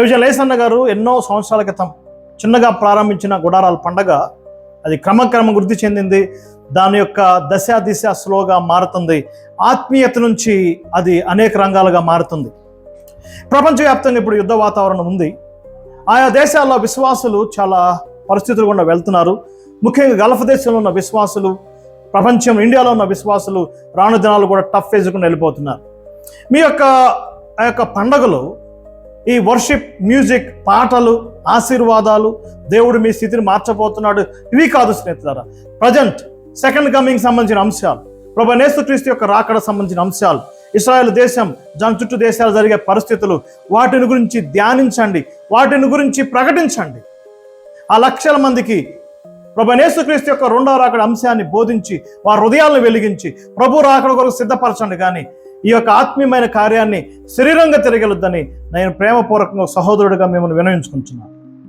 లేసన్న గారు ఎన్నో సంవత్సరాల క్రితం చిన్నగా ప్రారంభించిన గుడారాల పండగ అది క్రమక్రమం వృద్ధి చెందింది. దాని యొక్క దిశ స్లోగా మారుతుంది. ఆత్మీయత నుంచి అది అనేక రంగాలుగా మారుతుంది. ప్రపంచవ్యాప్తంగా ఇప్పుడు యుద్ధ వాతావరణం ఉంది. ఆయా దేశాల్లో విశ్వాసులు చాలా పరిస్థితులు గుండా వెళ్తున్నారు. ముఖ్యంగా గల్ఫ్ దేశంలో ఉన్న విశ్వాసులు, ప్రపంచం ఇండియాలో ఉన్న విశ్వాసులు రాను దినాలు కూడా టఫ్ ఫేజ్కు వెళ్ళిపోతున్నారు. మీ యొక్క ఆ యొక్క పండగలు ఈ వర్షిప్, మ్యూజిక్, పాటలు, ఆశీర్వాదాలు, దేవుడు మీ స్థితిని మార్చబోతున్నాడు, ఇవి కాదు స్నేహితులారా. ప్రజెంట్ సెకండ్ కమింగ్ సంబంధించిన అంశాలు, ప్రభువైన యేసుక్రీస్తు యొక్క రాకడ సంబంధించిన అంశాలు, ఇశ్రాయేలు దేశం, దాని చుట్టూ దేశాలు జరిగే పరిస్థితులు, వాటిని గురించి ధ్యానించండి, వాటిని గురించి ప్రకటించండి. ఆ లక్షల మందికి ప్రభువైన యేసుక్రీస్తు యొక్క రెండవ రాకడ అంశాన్ని బోధించి వారి హృదయాలను వెలిగించి ప్రభు రాకడ కొరకు సిద్ధపరచండి. కానీ ఈ యొక్క ఆత్మీయమైన కార్యాన్ని శరీరంగా తిరగలొద్దని నేను ప్రేమపూర్వకంగా సహోదరుడిగా మిమ్మల్ని వినయించుకుంటున్నాను.